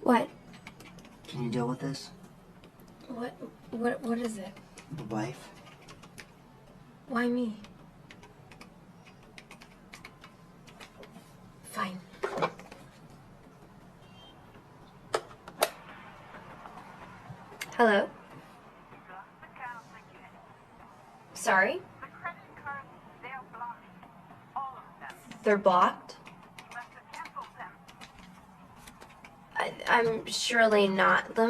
What? Can you deal with this? What is it? The wife? Why me? Fine. Hello? Sorry? The credit cards, they're blocked. All of them. They're blocked? You must have canceled them. I'm surely not. Let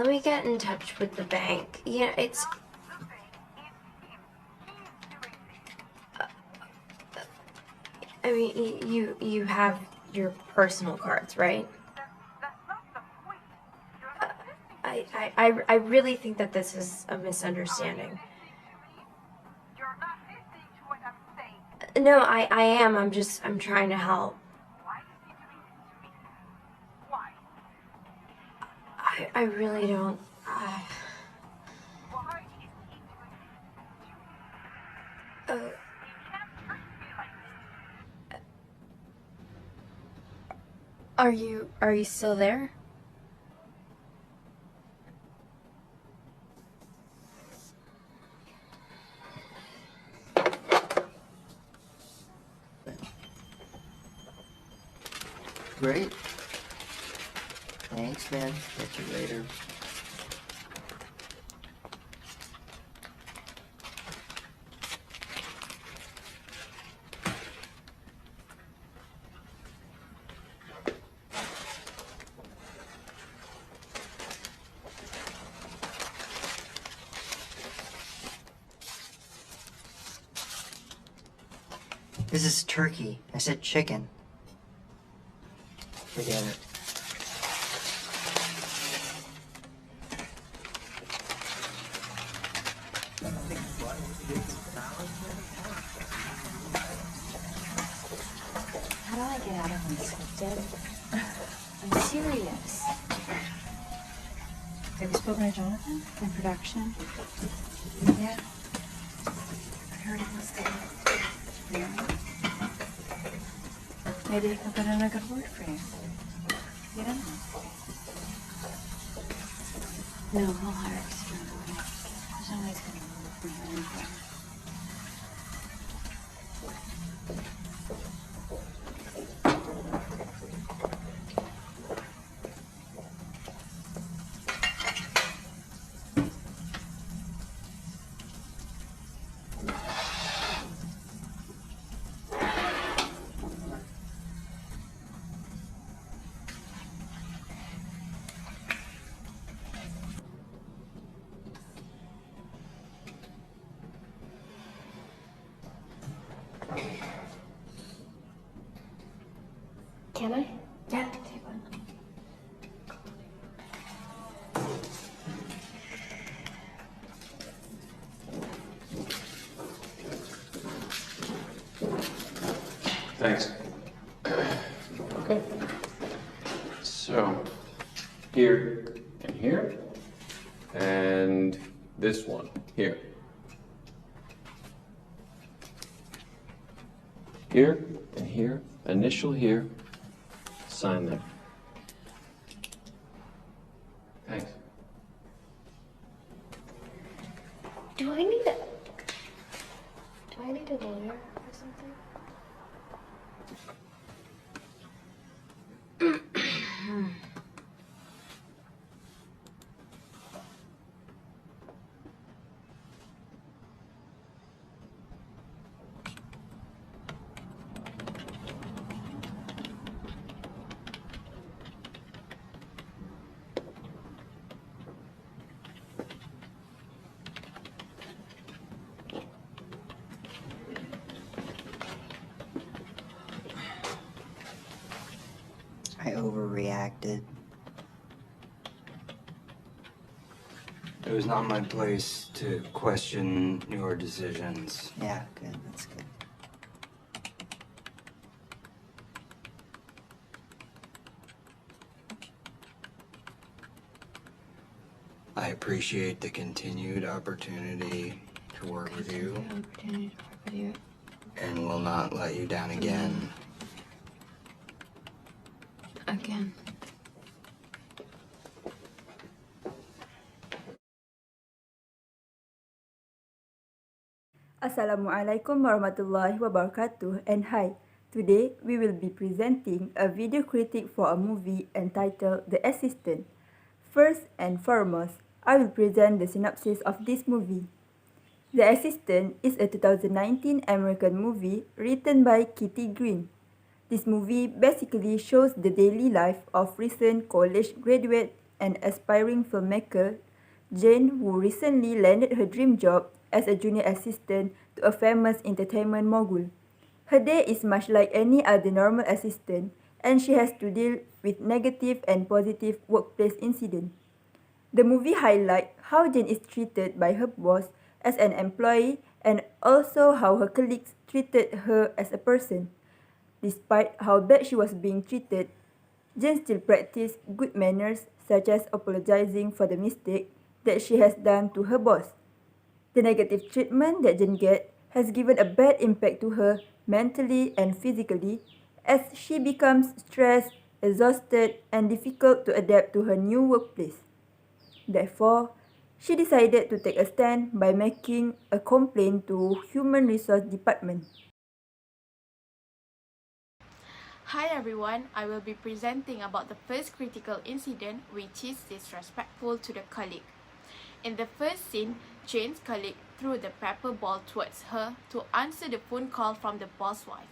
me get in touch with the bank. Yeah, it's... Not the bank, it's him. He's doing this. I mean, you have your personal cards, right? That's not the point. You're not listening to me. I really think that this is a misunderstanding. You're not listening to what I'm saying. No, I am. I'm trying to help. Why is he doing this to me? Why? I really don't... Why is he doing this to me? uh, He can't hurt me like this. Are you still there? Great. Thanks, man. Catch you later. This is turkey. I said chicken. Forget it. How do I get out of unscripted? I'm serious. Have you spoken to Jonathan in production? Yeah. I heard he was dead. Really? Maybe he can put in a good word for you. You don't know. No, he'll hire externally. There's always going to be room for him anywhere. Can I? Yeah, take one. Thanks. Okay. So, here and here, and this one here. Here and here, initial here, sign there. Thanks. Do I need a lawyer or something? It was not my place to question your decisions. Yeah, good. That's good. I appreciate the continued opportunity to work with you and will not let you down again. Again. Assalamualaikum warahmatullahi wabarakatuh, and hi. Today we will be presenting a video critic for a movie entitled The Assistant. First and foremost, I will present the synopsis of this movie. The Assistant is a 2019 American movie written by Kitty Green. This movie basically shows the daily life of recent college graduate and aspiring filmmaker Jane, who recently landed her dream job as a junior assistant to a famous entertainment mogul. Her day is much like any other normal assistant, and she has to deal with negative and positive workplace incidents. The movie highlights how Jane is treated by her boss as an employee and also how her colleagues treated her as a person. Despite how bad she was being treated, Jane still practiced good manners such as apologizing for the mistake that she has done to her boss. The negative treatment that Jane gets has given a bad impact to her mentally and physically as she becomes stressed, exhausted, and difficult to adapt to her new workplace. Therefore, she decided to take a stand by making a complaint to Human Resource Department. Hi everyone, I will be presenting about the first critical incident, which is disrespectful to the colleague. In the first scene, Jane's colleague threw the pepper ball towards her to answer the phone call from the boss wife.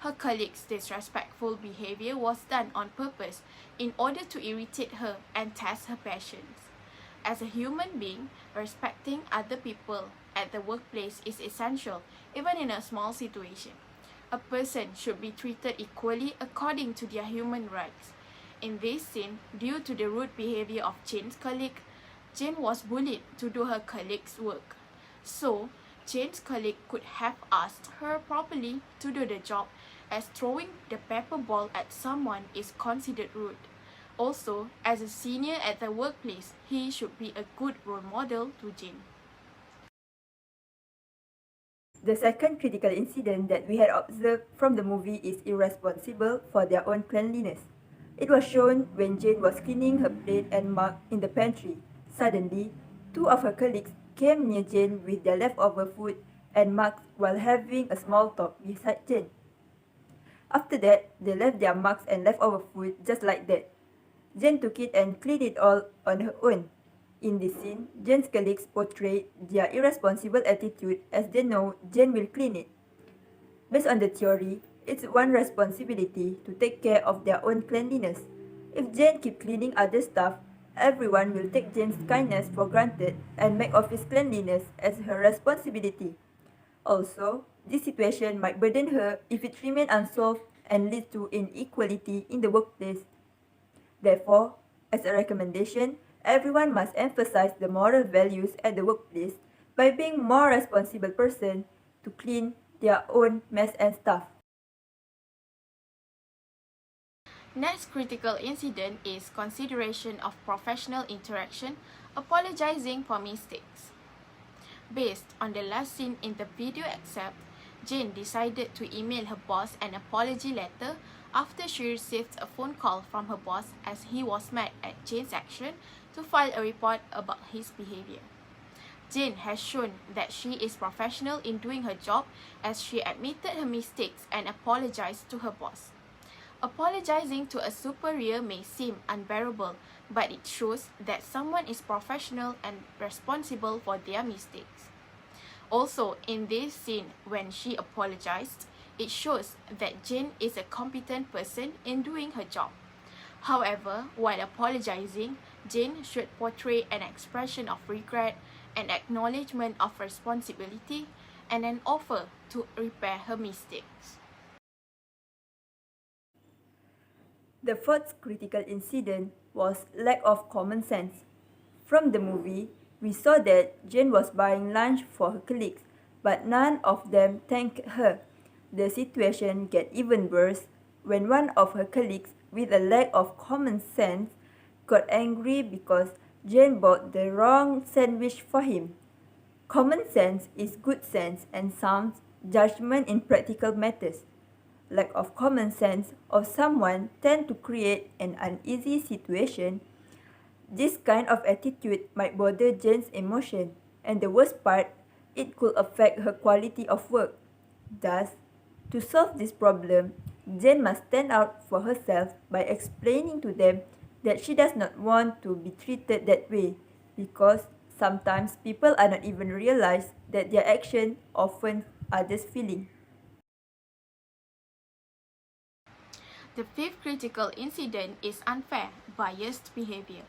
Her colleague's disrespectful behavior was done on purpose in order to irritate her and test her patience. As a human being, respecting other people at the workplace is essential, even in a small situation. A person should be treated equally according to their human rights. In this scene, due to the rude behavior of Jane's colleague, Jane was bullied to do her colleague's work. So, Jane's colleague could have asked her properly to do the job, as throwing the pepper ball at someone is considered rude. Also, as a senior at the workplace, he should be a good role model to Jane. The second critical incident that we had observed from the movie is irresponsible for their own cleanliness. It was shown when Jane was cleaning her plate and mug in the pantry. Suddenly, two of her colleagues came near Jane with their leftover food and mugs while having a small talk beside Jane. After that, they left their mugs and leftover food just like that. Jane took it and cleaned it all on her own. In this scene, Jane's colleagues portrayed their irresponsible attitude as they know Jane will clean it. Based on the theory, it's one's responsibility to take care of their own cleanliness. If Jane keeps cleaning other stuff, everyone will take Jane's kindness for granted and make office cleanliness as her responsibility. Also, this situation might burden her if it remains unsolved and leads to inequality in the workplace. Therefore, as a recommendation, everyone must emphasize the moral values at the workplace by being more responsible person to clean their own mess and stuff. Next critical incident is consideration of professional interaction, apologizing for mistakes. Based on the last scene in the video excerpt, Jane decided to email her boss an apology letter after she received a phone call from her boss as he was mad at Jane's action to file a report about his behavior. Jane has shown that she is professional in doing her job as she admitted her mistakes and apologized to her boss. Apologizing to a superior may seem unbearable, but it shows that someone is professional and responsible for their mistakes. Also, in this scene, when she apologized, it shows that Jane is a competent person in doing her job. However, while apologizing, Jane should portray an expression of regret, an acknowledgement of responsibility, and an offer to repair her mistakes. The fourth critical incident was lack of common sense. From the movie, we saw that Jane was buying lunch for her colleagues, but none of them thanked her. The situation get even worse when one of her colleagues, with a lack of common sense, got angry because Jane bought the wrong sandwich for him. Common sense is good sense and sound judgment in practical matters. Lack of common sense of someone tend to create an uneasy situation. This kind of attitude might bother Jane's emotion, and the worst part, it could affect her quality of work. Thus, to solve this problem, Jane must stand out for herself by explaining to them that she does not want to be treated that way, because sometimes people are not even realize that their action offends others' feeling. The fifth critical incident is unfair, biased behavior.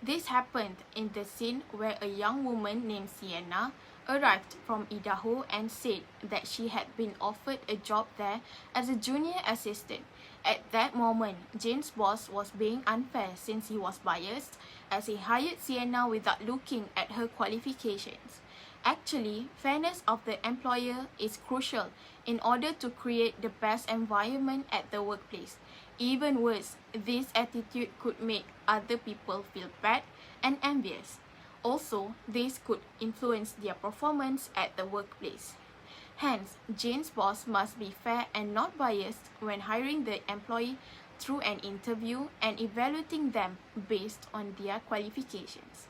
This happened in the scene where a young woman named Sienna arrived from Idaho and said that she had been offered a job there as a junior assistant. At that moment, Jane's boss was being unfair since he was biased, as he hired Sienna without looking at her qualifications. Actually, fairness of the employer is crucial in order to create the best environment at the workplace. Even worse, this attitude could make other people feel bad and envious. Also, this could influence their performance at the workplace. Hence, Jane's boss must be fair and not biased when hiring the employee through an interview and evaluating them based on their qualifications.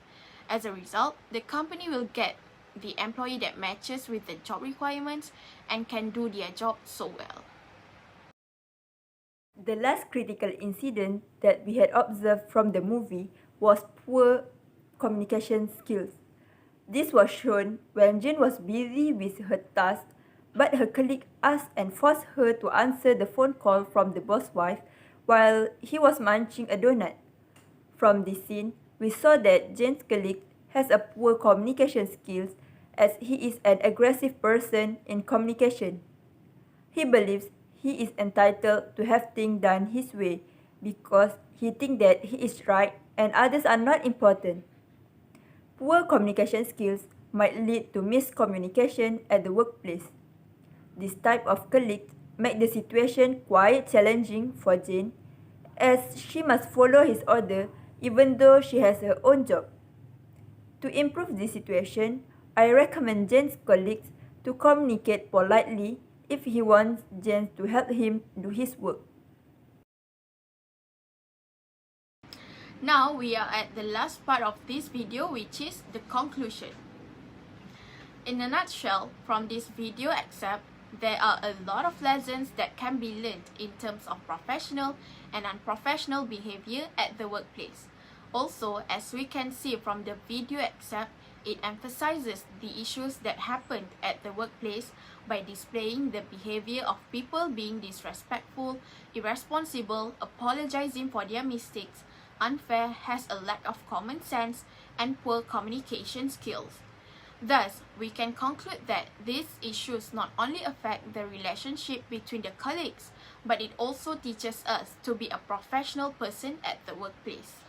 As a result, the company will get the employee that matches with the job requirements and can do their job so well. The last critical incident that we had observed from the movie was poor communication skills. This was shown when Jane was busy with her task, but her colleague asked and forced her to answer the phone call from the boss wife while he was munching a donut. From this scene, we saw that Jane's colleague has a poor communication skills as he is an aggressive person in communication. He believes he is entitled to have things done his way because he thinks that he is right and others are not important. Poor communication skills might lead to miscommunication at the workplace. This type of colleague make the situation quite challenging for Jane, as she must follow his order even though she has her own job. To improve this situation, I recommend Jane's colleagues to communicate politely if he wants Jane to help him do his work. Now we are at the last part of this video, which is the conclusion. In a nutshell, from this video excerpt, there are a lot of lessons that can be learned in terms of professional and unprofessional behavior at the workplace. Also, as we can see from the video excerpt, it emphasizes the issues that happened at the workplace by displaying the behavior of people being disrespectful, irresponsible, apologizing for their mistakes, unfair, has a lack of common sense, and poor communication skills. Thus, we can conclude that these issues not only affect the relationship between the colleagues, but it also teaches us to be a professional person at the workplace.